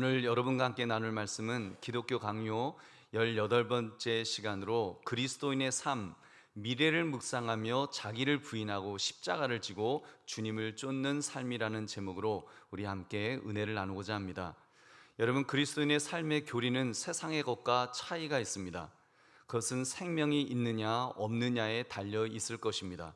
오늘 여러분과 함께 나눌 말씀은 기독교 강요 18번째 시간으로 그리스도인의 삶, 미래를 묵상하며 자기를 부인하고 십자가를 지고 주님을 쫓는 삶이라는 제목으로 우리 함께 은혜를 나누고자 합니다. 여러분, 그리스도인의 삶의 교리는 세상의 것과 차이가 있습니다. 그것은 생명이 있느냐 없느냐에 달려 있을 것입니다.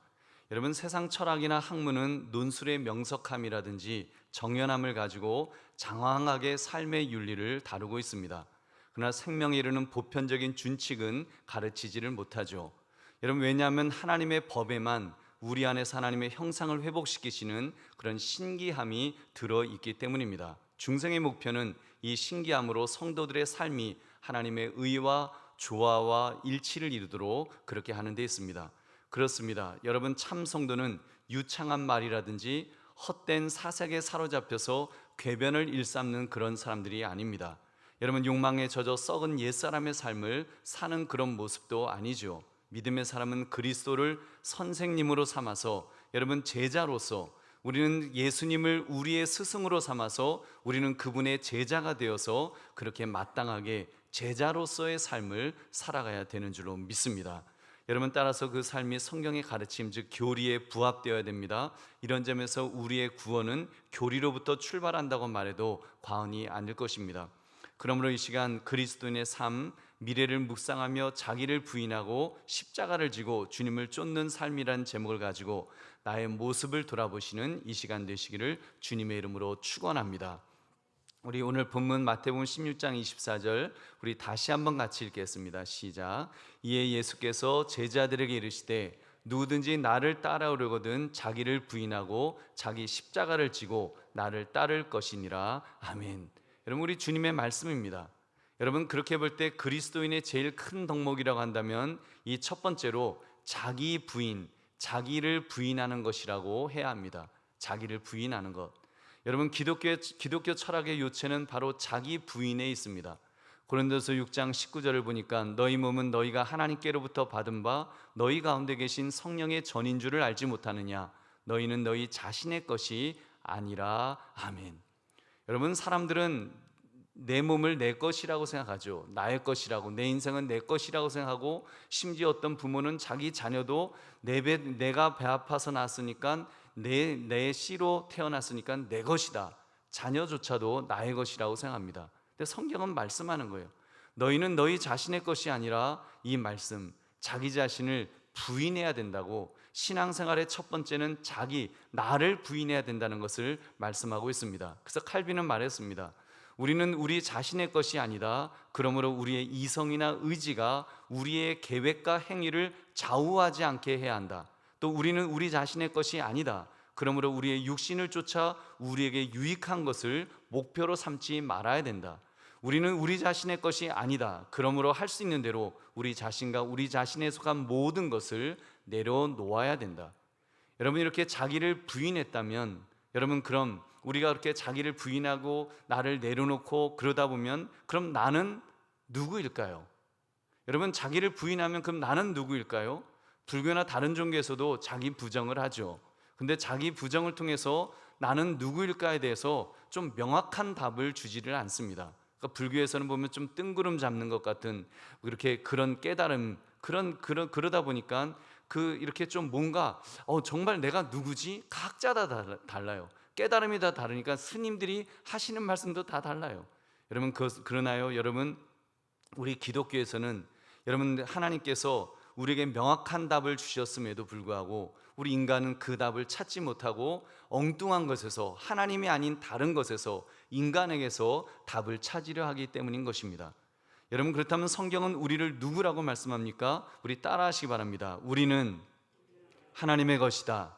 여러분, 세상 철학이나 학문은 논술의 명석함이라든지 정연함을 가지고 장황하게 삶의 윤리를 다루고 있습니다. 그러나 생명에 이르는 보편적인 준칙은 가르치지를 못하죠. 여러분, 왜냐하면 하나님의 법에만 우리 안에서 하나님의 형상을 회복시키시는 그런 신기함이 들어있기 때문입니다. 중생의 목표는 이 신기함으로 성도들의 삶이 하나님의 의와 조화와 일치를 이루도록 그렇게 하는 데 있습니다. 그렇습니다. 여러분, 참 성도는 유창한 말이라든지 헛된 사색에 사로잡혀서 궤변을 일삼는 그런 사람들이 아닙니다. 여러분, 욕망에 젖어 썩은 옛사람의 삶을 사는 그런 모습도 아니죠. 믿음의 사람은 그리스도를 선생님으로 삼아서, 여러분, 제자로서, 우리는 예수님을 우리의 스승으로 삼아서 우리는 그분의 제자가 되어서 그렇게 마땅하게 제자로서의 삶을 살아가야 되는 줄로 믿습니다. 여러분, 따라서 그 삶이 성경의 가르침, 즉 교리에 부합되어야 됩니다. 이런 점에서 우리의 구원은 교리로부터 출발한다고 말해도 과언이 아닐 것입니다. 그러므로 이 시간 그리스도인의 삶, 미래를 묵상하며 자기를 부인하고 십자가를 지고 주님을 쫓는 삶이란 제목을 가지고 나의 모습을 돌아보시는 이 시간 되시기를 주님의 이름으로 축원합니다. 우리 오늘 본문 마태복음 16장 24절 우리 다시 한번 같이 읽겠습니다. 시작. 이에 예수께서 제자들에게 이르시되 누구든지 나를 따라오려거든 자기를 부인하고 자기 십자가를 지고 나를 따를 것이니라. 아멘. 여러분, 우리 주님의 말씀입니다. 여러분, 그렇게 볼 때 그리스도인의 제일 큰 덕목이라고 한다면 이 첫 번째로 자기 부인, 자기를 부인하는 것이라고 해야 합니다. 자기를 부인하는 것. 여러분, 기독교 철학의 요체는 바로 자기 부인에 있습니다. 고린도서 6장 19절을 보니까 너희 몸은 너희가 하나님께로부터 받은 바 너희 가운데 계신 성령의 전인 줄을 알지 못하느냐. 너희는 너희 자신의 것이 아니라. 아멘. 여러분, 사람들은 내 몸을 내 것이라고 생각하죠. 나의 것이라고, 내 인생은 내 것이라고 생각하고, 심지어 어떤 부모는 자기 자녀도 내가 배 아파서 낳았으니까 내 씨로 태어났으니까 내 것이다, 자녀조차도 나의 것이라고 생각합니다. 근데 성경은 말씀하는 거예요. 너희는 너희 자신의 것이 아니라, 이 말씀, 자기 자신을 부인해야 된다고. 신앙생활의 첫 번째는 나를 부인해야 된다는 것을 말씀하고 있습니다. 그래서 칼빈은 말했습니다. 우리는 우리 자신의 것이 아니다. 그러므로 우리의 이성이나 의지가 우리의 계획과 행위를 좌우하지 않게 해야 한다. 또 우리는 우리 자신의 것이 아니다. 그러므로 우리의 육신을 쫓아 우리에게 유익한 것을 목표로 삼지 말아야 된다. 우리는 우리 자신의 것이 아니다. 그러므로 할 수 있는 대로 우리 자신과 우리 자신에 속한 모든 것을 내려놓아야 된다. 여러분, 이렇게 자기를 부인했다면, 여러분, 그럼 우리가 그렇게 자기를 부인하고 나를 내려놓고 그러다 보면 그럼 나는 누구일까요? 여러분, 자기를 부인하면 그럼 나는 누구일까요? 불교나 다른 종교에서도 자기 부정을 하죠. 근데 자기 부정을 통해서 나는 누구일까에 대해서 좀 명확한 답을 주지를 않습니다. 그러니까 불교에서는 보면 좀 뜬구름 잡는 것 같은 그런 깨달음, 그러다 보니까 이렇게 좀 뭔가 정말 내가 누구지? 각자 다 달라요. 깨달음이 다 다르니까 스님들이 하시는 말씀도 다 달라요. 여러분, 그러나요? 여러분, 우리 기독교에서는 여러분, 하나님께서 우리에게 명확한 답을 주셨음에도 불구하고 우리 인간은 그 답을 찾지 못하고 엉뚱한 것에서, 하나님이 아닌 다른 것에서, 인간에게서 답을 찾으려 하기 때문인 것입니다. 여러분, 그렇다면 성경은 우리를 누구라고 말씀합니까? 우리 따라하시기 바랍니다. 우리는 하나님의 것이다.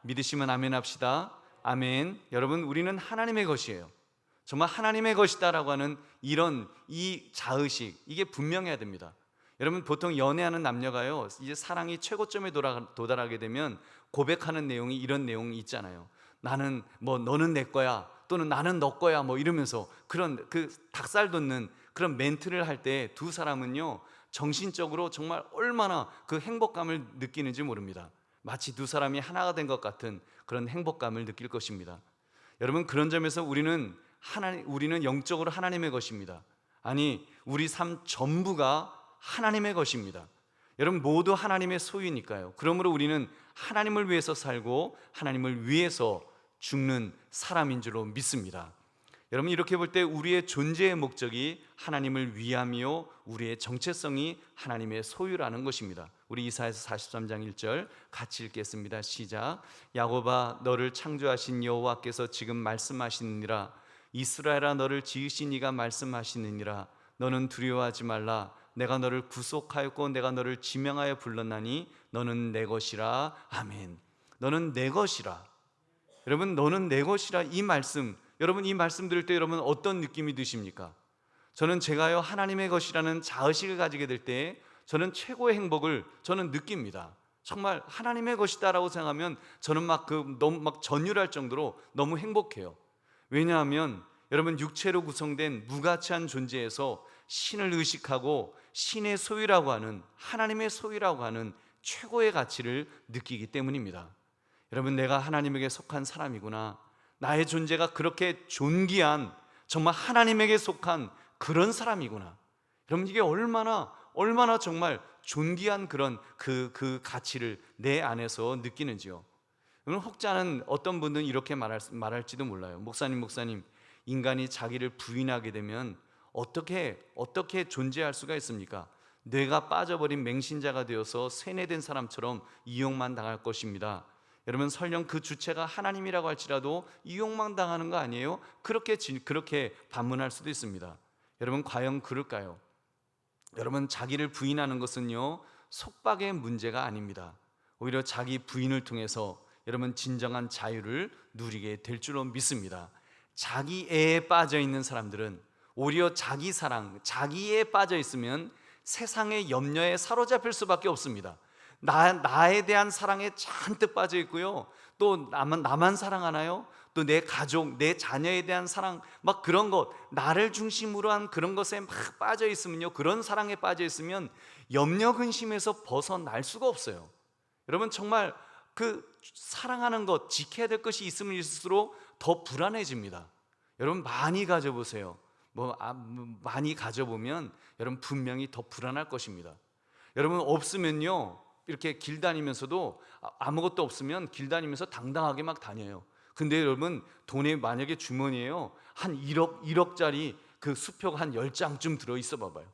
믿으시면 아멘 합시다. 아멘. 여러분, 우리는 하나님의 것이에요. 정말 하나님의 것이다라고 하는 이 자의식, 이게 분명해야 됩니다. 여러분, 보통 연애하는 남녀가요, 이제 사랑이 최고점에 도달하게 되면 고백하는 내용이 이런 내용이 있잖아요. 너는 내 거야, 또는 나는 너 거야, 이러면서 그런 닭살 돋는 그런 멘트를 할 때 두 사람은요, 정신적으로 정말 얼마나 그 행복감을 느끼는지 모릅니다. 마치 두 사람이 하나가 된 것 같은 그런 행복감을 느낄 것입니다. 여러분, 그런 점에서 우리는 우리는 영적으로 하나님의 것입니다. 아니, 우리 삶 전부가 하나님의 것입니다. 여러분, 모두 하나님의 소유니까요. 그러므로 우리는 하나님을 위해서 살고 하나님을 위해서 죽는 사람인 줄로 믿습니다. 여러분, 이렇게 볼 때 우리의 존재의 목적이 하나님을 위함이요, 우리의 정체성이 하나님의 소유라는 것입니다. 우리 이사야서 43장 1절 같이 읽겠습니다. 시작. 야곱아, 너를 창조하신 여호와께서 지금 말씀하시느니라. 이스라엘아, 너를 지으신 이가 말씀하시느니라. 너는 두려워하지 말라. 내가 너를 구속하였고 내가 너를 지명하여 불렀나니 너는 내 것이라. 아멘. 너는 내 것이라. 여러분, 너는 내 것이라, 이 말씀, 여러분, 이 말씀 들을 때 여러분 어떤 느낌이 드십니까? 저는 제가요 하나님의 것이라는 자의식을 가지게 될 때 저는 최고의 행복을 저는 느낍니다. 정말 하나님의 것이다라고 생각하면 저는 너무 전율할 정도로 너무 행복해요. 왜냐하면 여러분, 육체로 구성된 무가치한 존재에서 신을 의식하고 신의 소유라고 하는, 하나님의 소유라고 하는 최고의 가치를 느끼기 때문입니다. 여러분, 내가 하나님에게 속한 사람이구나, 나의 존재가 그렇게 존귀한, 정말 하나님에게 속한 그런 사람이구나. 여러분, 이게 얼마나 정말 존귀한 그런 그 가치를 내 안에서 느끼는지요. 여러분, 혹자는 어떤 분들은 이렇게 말할지도 몰라요. 목사님, 인간이 자기를 부인하게 되면 어떻게 존재할 수가 있습니까? 뇌가 빠져버린 맹신자가 되어서 세뇌된 사람처럼 이용만 당할 것입니다. 여러분, 설령 그 주체가 하나님이라고 할지라도 이용만 당하는 거 아니에요? 그렇게 반문할 수도 있습니다. 여러분, 과연 그럴까요? 여러분, 자기를 부인하는 것은요 속박의 문제가 아닙니다. 오히려 자기 부인을 통해서 여러분 진정한 자유를 누리게 될 줄로 믿습니다. 자기애에 빠져 있는 사람들은 오히려 자기 사랑, 자기애에 빠져 있으면 세상의 염려에 사로잡힐 수밖에 없습니다. 나에 대한 사랑에 잔뜩 빠져 있고요, 또 나만 사랑하나요? 또 내 가족, 내 자녀에 대한 사랑, 막 그런 것, 나를 중심으로 한 그런 것에 막 빠져 있으면요, 그런 사랑에 빠져 있으면 염려 근심에서 벗어날 수가 없어요. 여러분, 정말 그 사랑하는 것, 지켜야 될 것이 있으면 있을수록 더 불안해집니다. 여러분, 많이 가져보세요. 많이 가져보면 여러분 분명히 더 불안할 것입니다. 여러분, 없으면요, 이렇게 길 다니면서도 아무것도 없으면 길 다니면서 당당하게 막 다녀요. 근데 여러분, 돈에 만약에 주머니에요 한 1억짜리 그 수표가 한 10장쯤 들어있어 봐봐요.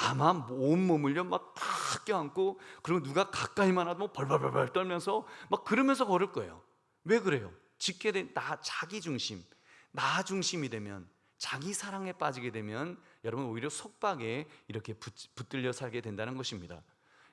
아마 온몸을요 막 탁 껴안고, 그리고 누가 가까이만 하면 벌벌벌 떨면서 막 그러면서 걸을 거예요. 왜 그래요? 짓게 된 자기 중심, 나 중심이 되면, 자기 사랑에 빠지게 되면 여러분 오히려 속박에 이렇게 붙들려 살게 된다는 것입니다.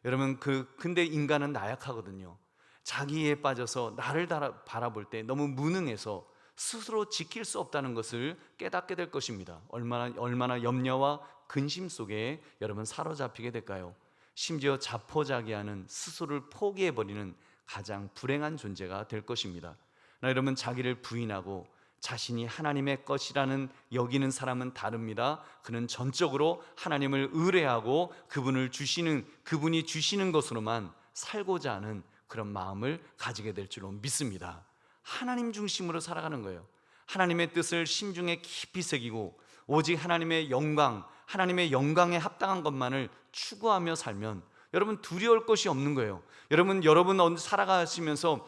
여러분, 근데 인간은 나약하거든요. 자기에 빠져서 나를 바라볼 때 너무 무능해서 스스로 지킬 수 없다는 것을 깨닫게 될 것입니다. 얼마나 염려와 근심 속에 여러분 사로잡히게 될까요? 심지어 자포자기하는, 스스로를 포기해버리는 가장 불행한 존재가 될 것입니다. 여러분, 자기를 부인하고 자신이 하나님의 것이라는 여기는 사람은 다릅니다. 그는 전적으로 하나님을 의뢰하고 그분이 주시는 것으로만 살고자 하는 그런 마음을 가지게 될 줄로 믿습니다. 하나님 중심으로 살아가는 거예요. 하나님의 뜻을 심중에 깊이 새기고 오직 하나님의 영광에 합당한 것만을 추구하며 살면 여러분 두려울 것이 없는 거예요. 여러분 살아가시면서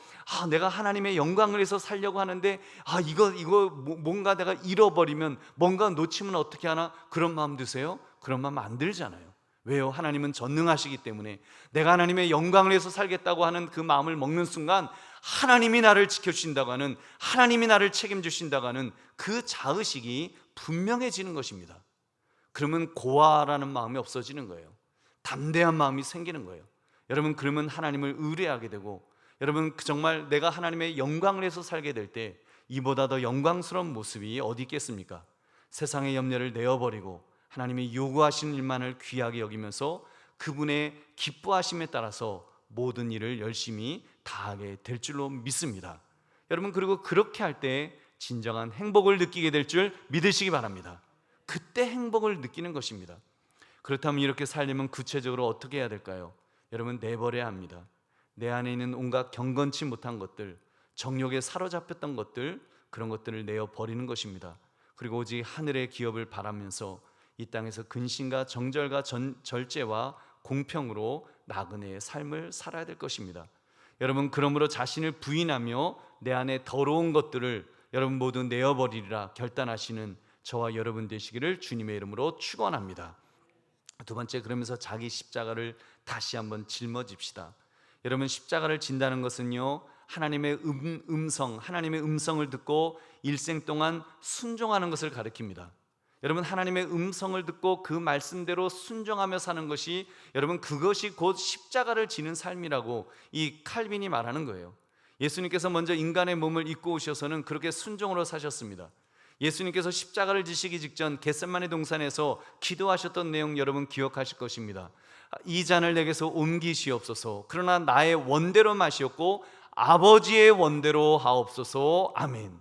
내가 하나님의 영광을 위해서 살려고 하는데 이거 뭔가 내가 잃어버리면, 뭔가 놓치면 어떻게 하나, 그런 마음 드세요? 그런 마음 안 들잖아요. 왜요? 하나님은 전능하시기 때문에. 내가 하나님의 영광을 위해서 살겠다고 하는 그 마음을 먹는 순간 하나님이 나를 지켜주신다고 하는, 하나님이 나를 책임주신다고 하는 그 자의식이 분명해지는 것입니다. 그러면 고아라는 마음이 없어지는 거예요. 담대한 마음이 생기는 거예요. 여러분, 그러면 하나님을 의뢰하게 되고, 여러분 정말 내가 하나님의 영광을 위해서 살게 될 때 이보다 더 영광스러운 모습이 어디 있겠습니까? 세상의 염려를 내어버리고 하나님이 요구하시는 일만을 귀하게 여기면서 그분의 기뻐하심에 따라서 모든 일을 열심히 다하게 될 줄로 믿습니다. 여러분, 그리고 그렇게 할 때 진정한 행복을 느끼게 될 줄 믿으시기 바랍니다. 그때 행복을 느끼는 것입니다. 그렇다면 이렇게 살려면 구체적으로 어떻게 해야 될까요? 여러분, 내버려야 합니다. 내 안에 있는 온갖 경건치 못한 것들, 정욕에 사로잡혔던 것들, 그런 것들을 내어버리는 것입니다. 그리고 오직 하늘의 기업을 바라면서 이 땅에서 근신과 정절과 절제와 공평으로 나그네의 삶을 살아야 될 것입니다. 여러분, 그러므로 자신을 부인하며 내 안에 더러운 것들을 여러분 모두 내어버리리라 결단하시는 저와 여러분 되시기를 주님의 이름으로 축원합니다. 두 번째, 그러면서 자기 십자가를 다시 한번 짊어집시다. 여러분, 십자가를 진다는 것은요, 하나님의 하나님의 음성을 듣고 일생 동안 순종하는 것을 가리킵니다. 여러분, 하나님의 음성을 듣고 그 말씀대로 순종하며 사는 것이, 여러분, 그것이 곧 십자가를 지는 삶이라고 이 칼빈이 말하는 거예요. 예수님께서 먼저 인간의 몸을 입고 오셔서는 그렇게 순종으로 사셨습니다. 예수님께서 십자가를 지시기 직전 겟세마네 동산에서 기도하셨던 내용 여러분 기억하실 것입니다. 이 잔을 내게서 옮기시옵소서. 그러나 나의 원대로 마시옵고 아버지의 원대로 하옵소서. 아멘.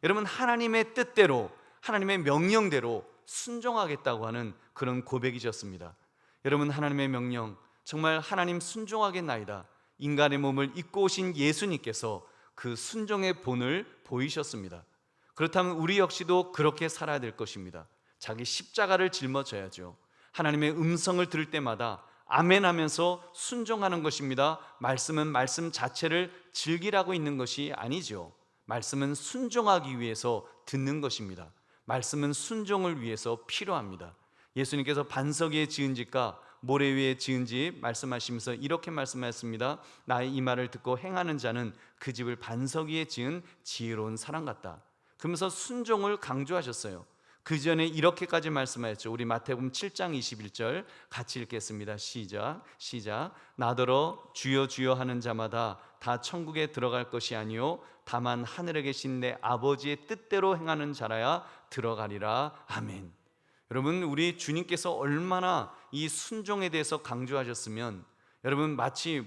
여러분, 하나님의 뜻대로, 하나님의 명령대로 순종하겠다고 하는 그런 고백이셨습니다. 여러분, 하나님의 명령, 정말 하나님 순종하겠나이다. 인간의 몸을 입고 오신 예수님께서 그 순종의 본을 보이셨습니다. 그렇다면 우리 역시도 그렇게 살아야 될 것입니다. 자기 십자가를 짊어져야죠. 하나님의 음성을 들을 때마다 아멘 하면서 순종하는 것입니다. 말씀은 말씀 자체를 즐기라고 있는 것이 아니죠. 말씀은 순종하기 위해서 듣는 것입니다. 말씀은 순종을 위해서 필요합니다. 예수님께서 반석 위에 지은 집과 모래 위에 지은 집 말씀하시면서 이렇게 말씀하셨습니다. 나의 이 말을 듣고 행하는 자는 그 집을 반석 위에 지은 지혜로운 사람 같다. 그러면서 순종을 강조하셨어요. 그 전에 이렇게까지 말씀하셨죠. 우리 마태복음 7장 21절 같이 읽겠습니다. 시작. 나더러 주여 주여 하는 자마다 다 천국에 들어갈 것이 아니요 다만 하늘에 계신 내 아버지의 뜻대로 행하는 자라야 들어가리라. 아멘. 여러분, 우리 주님께서 얼마나 이 순종에 대해서 강조하셨으면, 여러분, 마치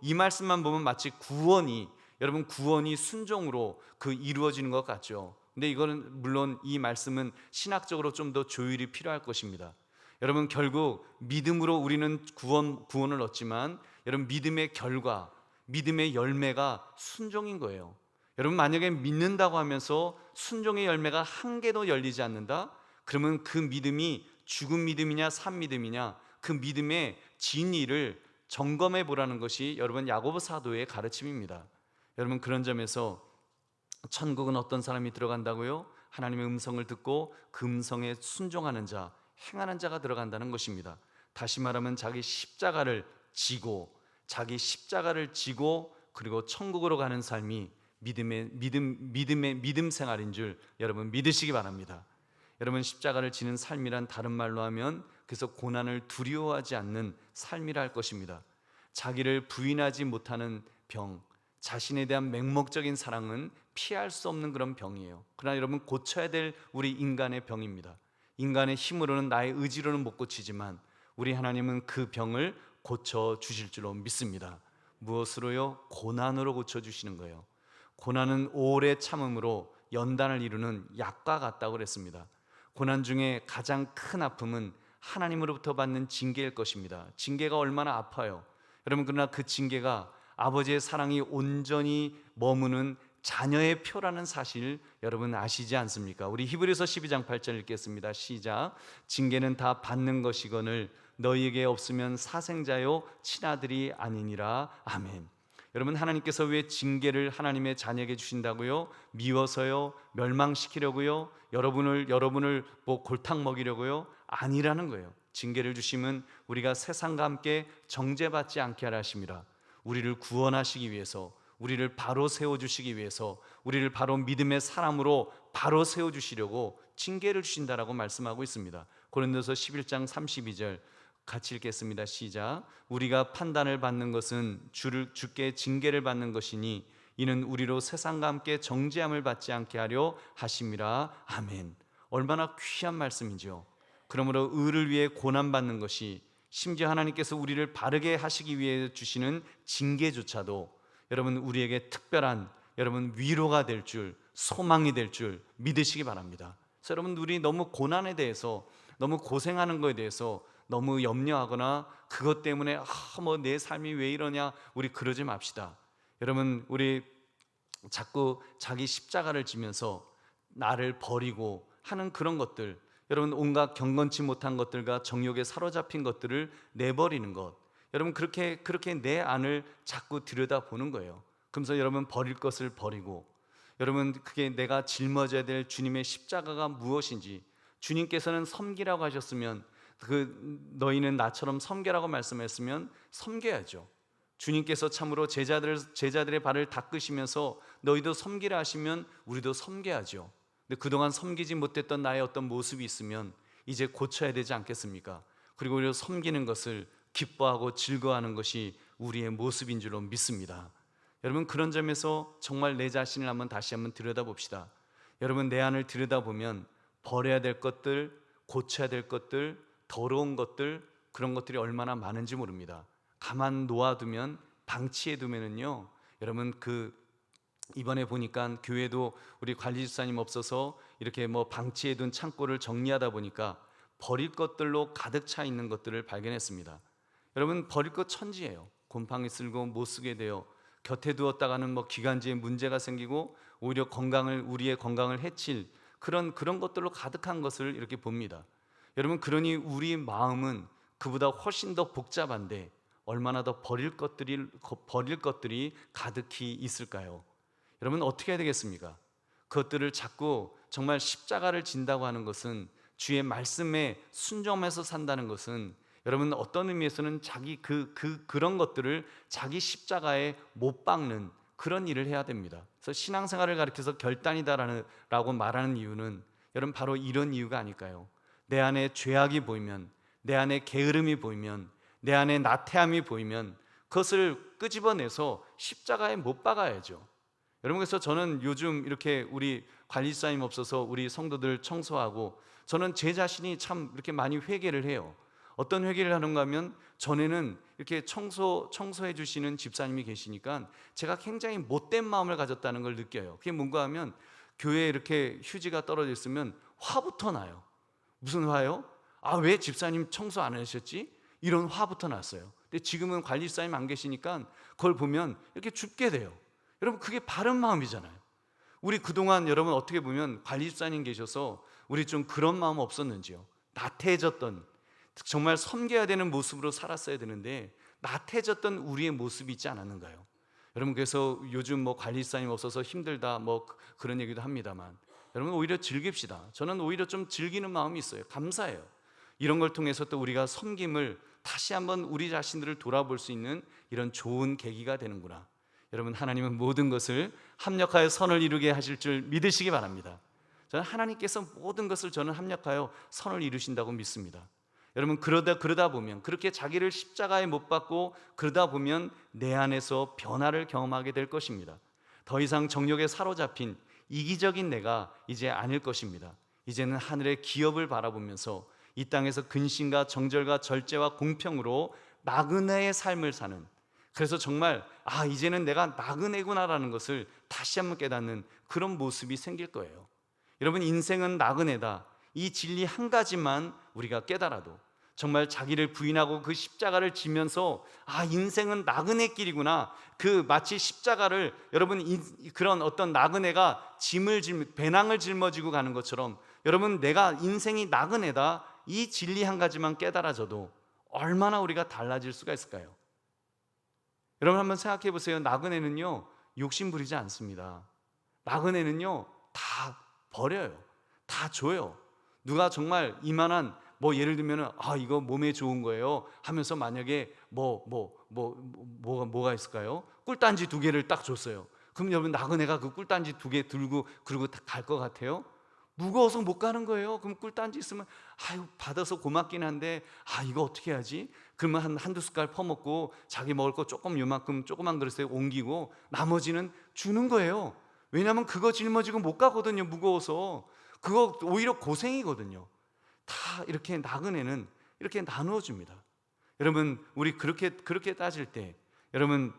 이 말씀만 보면 마치 구원이 순종으로 이루어지는 것 같죠. 근데 이거는 물론 이 말씀은 신학적으로 좀 더 조율이 필요할 것입니다. 여러분, 결국 믿음으로 우리는 구원을 얻지만, 여러분, 믿음의 결과, 믿음의 열매가 순종인 거예요. 여러분, 만약에 믿는다고 하면서 순종의 열매가 한 개도 열리지 않는다? 그러면 그 믿음이 죽은 믿음이냐 산 믿음이냐, 그 믿음의 진리를 점검해 보라는 것이 여러분 야고보 사도의 가르침입니다. 여러분, 그런 점에서 천국은 어떤 사람이 들어간다고요? 하나님의 음성을 듣고 그 음성에 순종하는 자, 행하는 자가 들어간다는 것입니다. 다시 말하면 자기 십자가를 지고 그리고 천국으로 가는 삶이 믿음 생활인 줄 여러분 믿으시기 바랍니다. 여러분, 십자가를 지는 삶이란 다른 말로 하면 그래서 고난을 두려워하지 않는 삶이라 할 것입니다. 자기를 부인하지 못하는 병, 자신에 대한 맹목적인 사랑은 피할 수 없는 그런 병이에요. 그러나 여러분, 고쳐야 될 우리 인간의 병입니다. 인간의 힘으로는, 나의 의지로는 못 고치지만 우리 하나님은 그 병을 고쳐주실 줄로 믿습니다. 무엇으로요? 고난으로 고쳐주시는 거예요. 고난은 오래 참음으로 연단을 이루는 약과 같다고 그랬습니다. 고난 중에 가장 큰 아픔은 하나님으로부터 받는 징계일 것입니다. 징계가 얼마나 아파요. 여러분, 그러나 그 징계가 아버지의 사랑이 온전히 머무는 자녀의 표라는 사실 여러분 아시지 않습니까? 우리 히브리서 12장 8절 읽겠습니다. 시작. 징계는 다 받는 것이거늘 너희에게 없으면 사생자요 친아들이 아니니라. 아멘. 여러분, 하나님께서 왜 징계를 하나님의 자녀에게 주신다고요? 미워서요? 멸망시키려고요? 여러분을 골탕 먹이려고요? 아니라는 거예요. 징계를 주시면 우리가 세상과 함께 정죄받지 않게 하려 하심이라. 우리를 구원하시기 위해서, 우리를 바로 세워주시기 위해서, 우리를 바로 믿음의 사람으로 바로 세워주시려고 징계를 주신다라고 말씀하고 있습니다. 고린도서 11장 32절 같이 읽겠습니다. 시작. 우리가 판단을 받는 것은 주께 징계를 받는 것이니 이는 우리로 세상과 함께 정죄함을 받지 않게 하려 하심이라. 아멘. 얼마나 귀한 말씀이죠. 그러므로 의를 위해 고난받는 것이, 심지어 하나님께서 우리를 바르게 하시기 위해 주시는 징계조차도 여러분 우리에게 특별한 여러분 위로가 될 줄, 소망이 될 줄 믿으시기 바랍니다. 그래서 여러분, 우리 너무 고난에 대해서, 너무 고생하는 것에 대해서 너무 염려하거나 그것 때문에 내 삶이 왜 이러냐, 우리 그러지 맙시다. 여러분, 우리 자꾸 자기 십자가를 지면서 나를 버리고 하는 그런 것들, 여러분 온갖 경건치 못한 것들과 정욕에 사로잡힌 것들을 내버리는 것, 여러분 그렇게 내 안을 자꾸 들여다보는 거예요. 그러면서 여러분 버릴 것을 버리고, 여러분 그게 내가 짊어져야 될 주님의 십자가가 무엇인지, 주님께서는 섬기라고 하셨으면 너희는 나처럼 섬기라고 말씀했으면 섬겨야죠. 주님께서 참으로 제자들의 발을 닦으시면서 너희도 섬기라 하시면 우리도 섬겨야죠. 근데 그동안 섬기지 못했던 나의 어떤 모습이 있으면 이제 고쳐야 되지 않겠습니까? 그리고 오히려 섬기는 것을 기뻐하고 즐거워하는 것이 우리의 모습인 줄로 믿습니다. 여러분 그런 점에서 정말 내 자신을 다시 한번 들여다봅시다. 여러분 내 안을 들여다보면 버려야 될 것들, 고쳐야 될 것들, 더러운 것들, 그런 것들이 얼마나 많은지 모릅니다. 가만 놓아두면, 방치해두면은요, 여러분 이번에 보니까 교회도 우리 관리집사님 없어서 이렇게 방치해둔 창고를 정리하다 보니까 버릴 것들로 가득 차 있는 것들을 발견했습니다. 여러분 버릴 것 천지예요. 곰팡이 쓸고 못 쓰게 돼요. 곁에 두었다가는 기관지에 문제가 생기고 오히려 우리의 건강을 해칠 그런 것들로 가득한 것을 이렇게 봅니다. 여러분 그러니 우리 마음은 그보다 훨씬 더 복잡한데 얼마나 더 버릴 것들이 가득히 있을까요? 여러분 어떻게 해야 되겠습니까? 그것들을 자꾸 정말 십자가를 진다고 하는 것은, 주의 말씀에 순종해서 산다는 것은, 여러분 어떤 의미에서는 그런 것들을 자기 십자가에 못 박는 그런 일을 해야 됩니다. 그래서 신앙생활을 가르쳐서 결단이다라고 말하는 이유는 여러분 바로 이런 이유가 아닐까요? 내 안에 죄악이 보이면, 내 안에 게으름이 보이면, 내 안에 나태함이 보이면 그것을 끄집어내서 십자가에 못 박아야죠. 여러분 그래서 저는 요즘 이렇게 우리 관리사님 없어서 우리 성도들 청소하고, 저는 제 자신이 참 이렇게 많이 회개를 해요. 어떤 회개를 하는가 하면, 전에는 이렇게 청소해 주시는 집사님이 계시니까 제가 굉장히 못된 마음을 가졌다는 걸 느껴요. 그게 뭔가 하면, 교회에 이렇게 휴지가 떨어져 있으면 화부터 나요. 무슨 화요? 왜 집사님 청소 안 하셨지? 이런 화부터 났어요. 근데 지금은 관리사님 안 계시니까 그걸 보면 이렇게 줍게 돼요. 여러분 그게 바른 마음이잖아요. 우리 그동안 여러분 어떻게 보면 관리사님 계셔서 우리 좀 그런 마음 없었는지요? 나태해졌던, 정말 섬겨야 되는 모습으로 살았어야 되는데 나태해졌던 우리의 모습이 있지 않았는가요? 여러분 그래서 요즘 관리사님 없어서 힘들다 그런 얘기도 합니다만, 여러분 오히려 즐깁시다. 저는 오히려 좀 즐기는 마음이 있어요. 감사해요. 이런 걸 통해서 또 우리가 섬김을 다시 한번 우리 자신들을 돌아볼 수 있는 이런 좋은 계기가 되는구나. 여러분 하나님은 모든 것을 합력하여 선을 이루게 하실 줄 믿으시기 바랍니다. 저는 하나님께서 모든 것을 합력하여 선을 이루신다고 믿습니다. 여러분 그러다 보면, 그렇게 자기를 십자가에 못 박고 그러다 보면 내 안에서 변화를 경험하게 될 것입니다. 더 이상 정욕에 사로잡힌 이기적인 내가 이제 아닐 것입니다. 이제는 하늘의 기업을 바라보면서 이 땅에서 근신과 정절과 절제와 공평으로 나그네의 삶을 사는, 그래서 정말 이제는 내가 나그네구나라는 것을 다시 한번 깨닫는 그런 모습이 생길 거예요. 여러분 인생은 나그네다, 이 진리 한 가지만 우리가 깨달아도 정말 자기를 부인하고 그 십자가를 지면서 인생은 나그네 길이구나, 마치 십자가를 여러분 그런 어떤 나그네가 배낭을 짊어지고 가는 것처럼, 여러분 내가 인생이 나그네다, 이 진리 한 가지만 깨달아져도 얼마나 우리가 달라질 수가 있을까요? 여러분 한번 생각해 보세요. 나그네는요 욕심 부리지 않습니다. 나그네는요 다 버려요. 다 줘요. 누가 정말 이만한 예를 들면 이거 몸에 좋은 거예요 하면서 만약에 뭐가 있을까요? 꿀단지 2개를 딱 줬어요. 그럼 여러분 나그네가 그 꿀단지 2개 들고 그리고 갈 것 같아요? 무거워서 못 가는 거예요. 그럼 꿀단지 있으면 받아서 고맙긴 한데 이거 어떻게 하지? 그러면 한두 숟갈 퍼먹고 자기 먹을 거 요만큼 조그만 그릇에 옮기고 나머지는 주는 거예요. 왜냐하면 그거 짊어지고 못 가거든요. 무거워서. 그거 오히려 고생이거든요. 다 이렇게 나그네는 이렇게 나누어 줍니다. 여러분 우리 그렇게 따질 때 여러분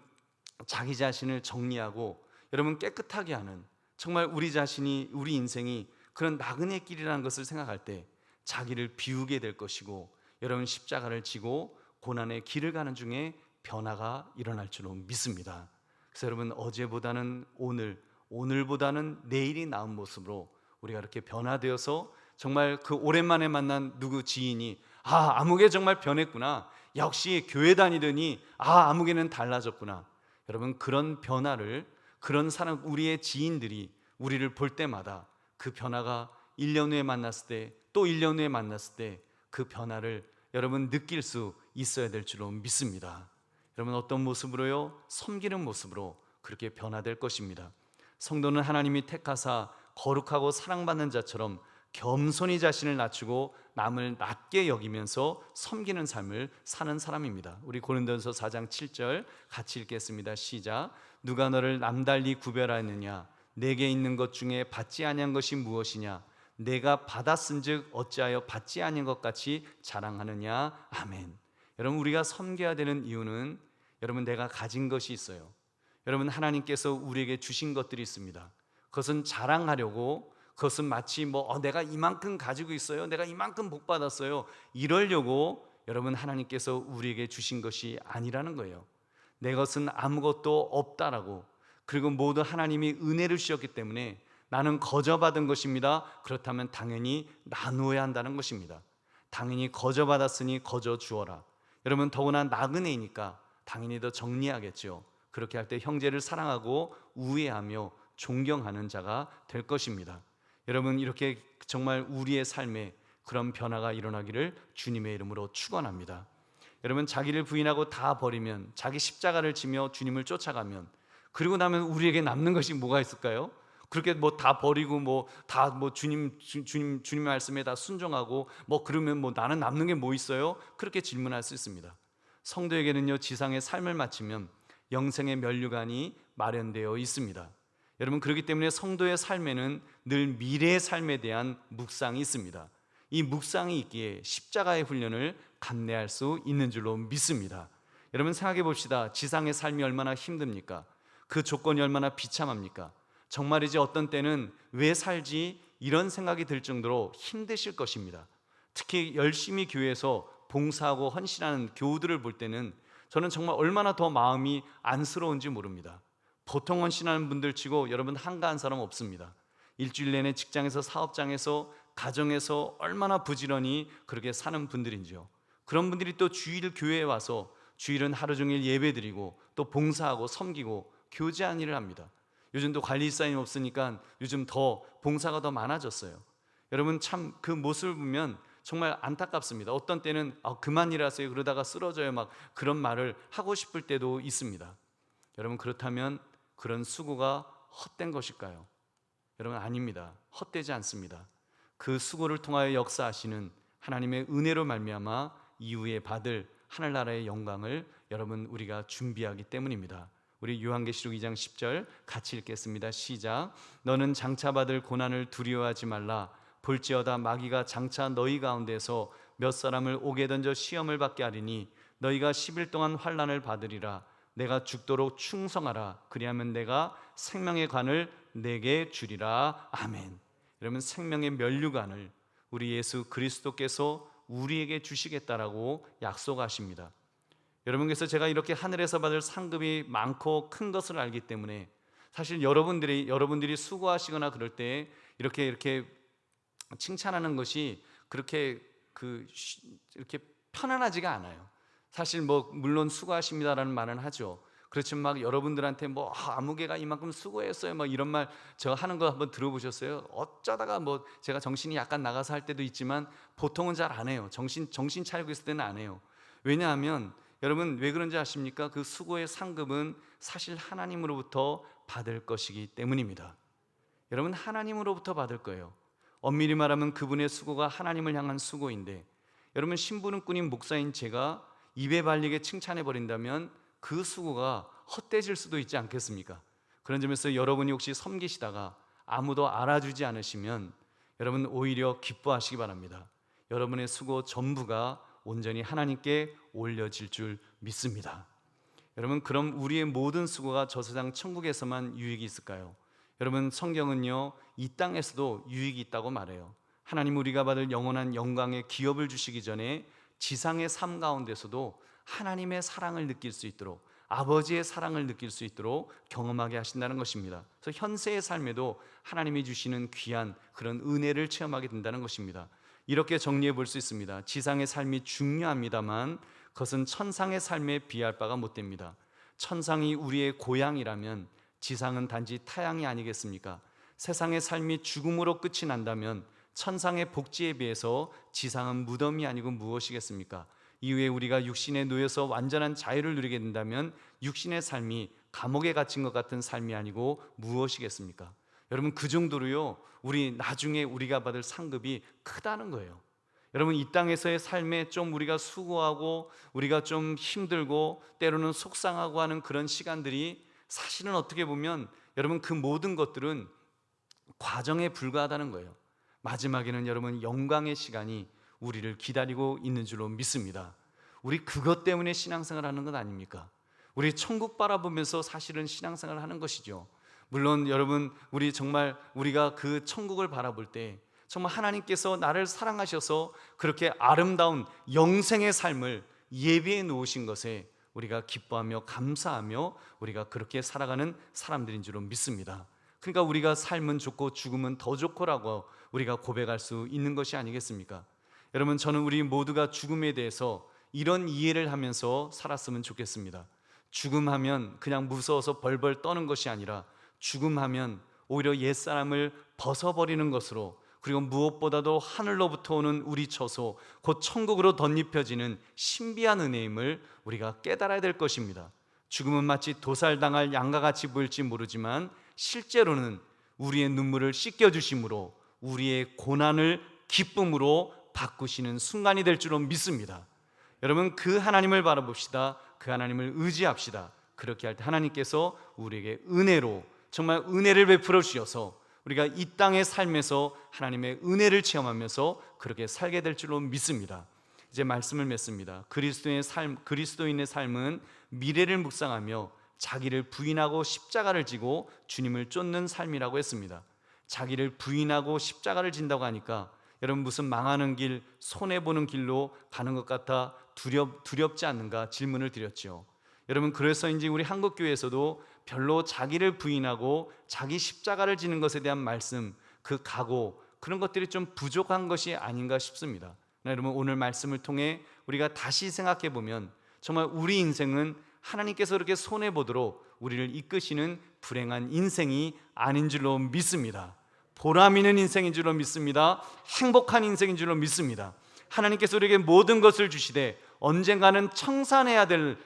자기 자신을 정리하고 여러분 깨끗하게 하는, 정말 우리 자신이, 우리 인생이 그런 나그네 길이라는 것을 생각할 때 자기를 비우게 될 것이고, 여러분 십자가를 지고 고난의 길을 가는 중에 변화가 일어날 줄로 믿습니다. 그래서 여러분 어제보다는 오늘보다는 내일이 나은 모습으로 우리가 이렇게 변화되어서 정말 그 오랜만에 만난 누구 지인이 아무개 정말 변했구나, 역시 교회 다니더니 아무개는 달라졌구나. 여러분, 그런 변화를, 그런 사람, 우리의 지인들이 우리를 볼 때마다 그 변화가 1년 후에 만났을 때, 또 1년 후에 만났을 때 그 변화를 여러분 느낄 수 있어야 될 줄로 믿습니다. 여러분, 어떤 모습으로요? 섬기는 모습으로 그렇게 변화될 것입니다. 성도는 하나님이 택하사 거룩하고 사랑받는 자처럼 겸손히 자신을 낮추고 남을 낮게 여기면서 섬기는 삶을 사는 사람입니다. 우리 고린도전서 4장 7절 같이 읽겠습니다. 시작. 누가 너를 남달리 구별하느냐? 내게 있는 것 중에 받지 아니한 것이 무엇이냐? 내가 받았은즉 어찌하여 받지 아니한 것 같이 자랑하느냐? 아멘. 여러분, 우리가 섬겨야 되는 이유는, 여러분, 내가 가진 것이 있어요. 여러분, 하나님께서 우리에게 주신 것들이 있습니다. 그것은 자랑하려고, 그것은 마치 내가 이만큼 가지고 있어요, 내가 이만큼 복 받았어요, 이러려고 여러분 하나님께서 우리에게 주신 것이 아니라는 거예요. 내 것은 아무것도 없다라고, 그리고 모두 하나님이 은혜를 주셨기 때문에 나는 거저받은 것입니다. 그렇다면 당연히 나누어야 한다는 것입니다. 당연히 거저받았으니 거저 주어라. 여러분, 더구나 나그네이니까 당연히 더 정리하겠죠. 그렇게 할 때 형제를 사랑하고 우애하며 존경하는 자가 될 것입니다. 여러분, 이렇게 정말 우리의 삶에 그런 변화가 일어나기를 주님의 이름으로 축원합니다. 여러분, 자기를 부인하고 다 버리면, 자기 십자가를 지며 주님을 쫓아가면, 그리고 나면 우리에게 남는 것이 뭐가 있을까요? 그렇게 다 버리고 다 주님 말씀에 다 순종하고 그러면 나는 남는 게 뭐 있어요? 그렇게 질문할 수 있습니다. 성도에게는요, 지상의 삶을 마치면 영생의 면류관이 마련되어 있습니다. 여러분, 그렇기 때문에 성도의 삶에는 늘 미래의 삶에 대한 묵상이 있습니다. 이 묵상이 있기에 십자가의 훈련을 감내할 수 있는 줄로 믿습니다. 여러분, 생각해 봅시다. 지상의 삶이 얼마나 힘듭니까? 그 조건이 얼마나 비참합니까? 정말이지 어떤 때는 왜 살지? 이런 생각이 들 정도로 힘드실 것입니다. 특히 열심히 교회에서 봉사하고 헌신하는 교우들을 볼 때는 저는 정말 얼마나 더 마음이 안쓰러운지 모릅니다. 보통 헌신하는 분들 치고 여러분 한가한 사람 없습니다. 일주일 내내 직장에서, 사업장에서, 가정에서 얼마나 부지런히 그렇게 사는 분들인지요. 그런 분들이 또 주일 교회에 와서 주일은 하루 종일 예배드리고 또 봉사하고 섬기고 교제한 일을 합니다. 요즘 또 관리사님 없으니까 요즘 더 봉사가 더 많아졌어요. 여러분, 참 그 모습을 보면 정말 안타깝습니다. 어떤 때는 그만 일하세요, 그러다가 쓰러져요, 그런 말을 하고 싶을 때도 있습니다. 여러분, 그렇다면 그런 수고가 헛된 것일까요? 여러분, 아닙니다. 헛되지 않습니다. 그 수고를 통하여 역사하시는 하나님의 은혜로 말미암아 이후에 받을 하늘나라의 영광을 여러분 우리가 준비하기 때문입니다. 우리 요한계시록 2장 10절 같이 읽겠습니다. 시작. 너는 장차 받을 고난을 두려워하지 말라. 볼지어다 마귀가 장차 너희 가운데서 몇 사람을 옥에 던져 시험을 받게 하리니 너희가 10일 동안 환난을 받으리라. 내가 죽도록 충성하라. 그리하면 내가 생명의 관을 내게 주리라. 아멘. 여러분, 생명의 면류관을 우리 예수 그리스도께서 우리에게 주시겠다라고 약속하십니다. 여러분께서 제가 이렇게 하늘에서 받을 상급이 많고 큰 것을 알기 때문에 사실 여러분들이 수고하시거나 그럴 때 이렇게 칭찬하는 것이 그렇게 이렇게 편안하지가 않아요. 사실 물론 수고하십니다라는 말은 하죠. 그렇지만 여러분들한테 아무개가 이만큼 수고했어요 이런 말 제가 하는 거 한번 들어보셨어요? 어쩌다가 제가 정신이 약간 나가서 할 때도 있지만 보통은 잘 안 해요. 정신 차리고 있을 때는 안 해요. 왜냐하면 여러분, 왜 그런지 아십니까? 그 수고의 상급은 사실 하나님으로부터 받을 것이기 때문입니다. 여러분, 하나님으로부터 받을 거예요. 엄밀히 말하면 그분의 수고가 하나님을 향한 수고인데, 여러분, 신부름꾼인 목사인 제가 입에 발리게 칭찬해 버린다면 그 수고가 헛되질 수도 있지 않겠습니까? 그런 점에서 여러분이 혹시 섬기시다가 아무도 알아주지 않으시면 여러분 오히려 기뻐하시기 바랍니다. 여러분의 수고 전부가 온전히 하나님께 올려질 줄 믿습니다. 여러분, 그럼 우리의 모든 수고가 저 세상 천국에서만 유익이 있을까요? 여러분, 성경은요, 이 땅에서도 유익이 있다고 말해요. 하나님 우리가 받을 영원한 영광의 기업을 주시기 전에 지상의 삶 가운데서도 하나님의 사랑을 느낄 수 있도록, 아버지의 사랑을 느낄 수 있도록 경험하게 하신다는 것입니다. 그래서 현세의 삶에도 하나님이 주시는 귀한 그런 은혜를 체험하게 된다는 것입니다. 이렇게 정리해 볼 수 있습니다. 지상의 삶이 중요합니다만 그것은 천상의 삶에 비할 바가 못 됩니다. 천상이 우리의 고향이라면 지상은 단지 타향이 아니겠습니까? 세상의 삶이 죽음으로 끝이 난다면 천상의 복지에 비해서 지상은 무덤이 아니고 무엇이겠습니까? 이후에 우리가 육신에 놓여서 완전한 자유를 누리게 된다면 육신의 삶이 감옥에 갇힌 것 같은 삶이 아니고 무엇이겠습니까? 여러분, 그 정도로요, 우리 나중에 우리가 받을 상급이 크다는 거예요. 여러분, 이 땅에서의 삶에 좀 우리가 수고하고 우리가 좀 힘들고 때로는 속상하고 하는 그런 시간들이 사실은 어떻게 보면 여러분, 그 모든 것들은 과정에 불과하다는 거예요. 마지막에는 여러분, 영광의 시간이 우리를 기다리고 있는 줄로 믿습니다. 우리 그것 때문에 신앙생활 하는 것 아닙니까? 우리 천국 바라보면서 사실은 신앙생활 하는 것이죠. 물론 여러분, 우리 정말 우리가 그 천국을 바라볼 때 정말 하나님께서 나를 사랑하셔서 그렇게 아름다운 영생의 삶을 예비해 놓으신 것에 우리가 기뻐하며 감사하며 우리가 그렇게 살아가는 사람들인 줄로 믿습니다. 그러니까 우리가 삶은 좋고 죽음은 더 좋고라고 우리가 고백할 수 있는 것이 아니겠습니까? 여러분, 저는 우리 모두가 죽음에 대해서 이런 이해를 하면서 살았으면 좋겠습니다. 죽음하면 그냥 무서워서 벌벌 떠는 것이 아니라 죽음하면 오히려 옛사람을 벗어버리는 것으로, 그리고 무엇보다도 하늘로부터 오는 우리 처소 곧 천국으로 덧입혀지는 신비한 은혜임을 우리가 깨달아야 될 것입니다. 죽음은 마치 도살당할 양과 같이 보일지 모르지만 실제로는 우리의 눈물을 씻겨주심으로 우리의 고난을 기쁨으로 바꾸시는 순간이 될 줄로 믿습니다. 여러분, 그 하나님을 바라봅시다. 그 하나님을 의지합시다. 그렇게 할 때 하나님께서 우리에게 은혜로, 정말 은혜를 베풀어 주셔서 우리가 이 땅의 삶에서 하나님의 은혜를 체험하면서 그렇게 살게 될 줄로 믿습니다. 이제 말씀을 맺습니다. 그리스도인의 삶은 미래를 묵상하며 자기를 부인하고 십자가를 지고 주님을 쫓는 삶이라고 했습니다. 자기를 부인하고 십자가를 진다고 하니까 여러분, 무슨 망하는 길, 손해보는 길로 가는 것 같아 두렵지 않는가 질문을 드렸죠. 여러분, 그래서인지 우리 한국교회에서도 별로 자기를 부인하고 자기 십자가를 지는 것에 대한 말씀, 그 각오, 그런 것들이 좀 부족한 것이 아닌가 싶습니다. 여러분, 오늘 말씀을 통해 우리가 다시 생각해 보면 정말 우리 인생은 하나님께서 그렇게 손해보도록 우리를 이끄시는 불행한 인생이 아닌 줄로 믿습니다. 보람 있는 인생인 줄로 믿습니다. 행복한 인생인 줄로 믿습니다. 하나님께서 우리에게 모든 것을 주시되 언젠가는 청산해야 될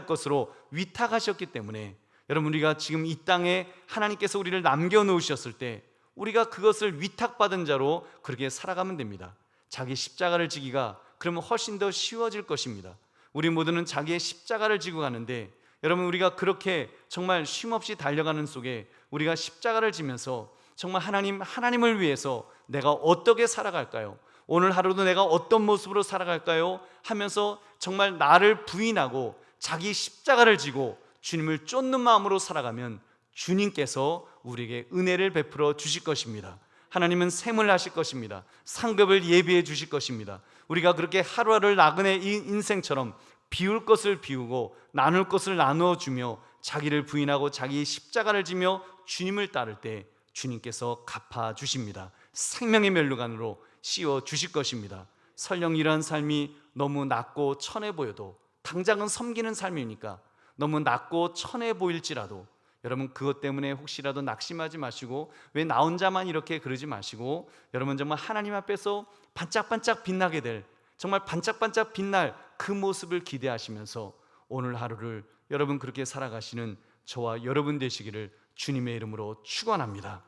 것으로 위탁하셨기 때문에 여러분, 우리가 지금 이 땅에 하나님께서 우리를 남겨놓으셨을 때 우리가 그것을 위탁받은 자로 그렇게 살아가면 됩니다. 자기 십자가를 지기가 그러면 훨씬 더 쉬워질 것입니다. 우리 모두는 자기의 십자가를 지고 가는데 여러분, 우리가 그렇게 정말 쉼없이 달려가는 속에 우리가 십자가를 지면서 정말 하나님을 위해서 내가 어떻게 살아갈까요? 오늘 하루도 내가 어떤 모습으로 살아갈까요? 하면서 정말 나를 부인하고 자기 십자가를 지고 주님을 쫓는 마음으로 살아가면 주님께서 우리에게 은혜를 베풀어 주실 것입니다. 하나님은 샘을 하실 것입니다. 상급을 예비해 주실 것입니다. 우리가 그렇게 하루하루를 나그네 인생처럼 비울 것을 비우고 나눌 것을 나누어 주며 자기를 부인하고 자기 십자가를 지며 주님을 따를 때 주님께서 갚아 주십니다. 생명의 면류관으로 씌워 주실 것입니다. 설령 이러한 삶이 너무 낮고 천해 보여도, 당장은 섬기는 삶이니까 너무 낮고 천해 보일지라도 여러분, 그것 때문에 혹시라도 낙심하지 마시고 왜 나 혼자만 이렇게 그러지 마시고 여러분, 정말 하나님 앞에서 반짝반짝 빛나게 될, 정말 반짝반짝 빛날 그 모습을 기대하시면서 오늘 하루를 여러분 그렇게 살아가시는 저와 여러분 되시기를 주님의 이름으로 축원합니다.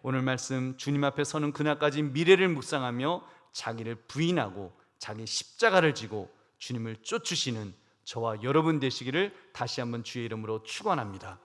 오늘 말씀, 주님 앞에 서는 그날까지 미래를 묵상하며 자기를 부인하고 자기 십자가를 지고 주님을 쫓으시는 저와 여러분 되시기를 다시 한번 주의 이름으로 축원합니다.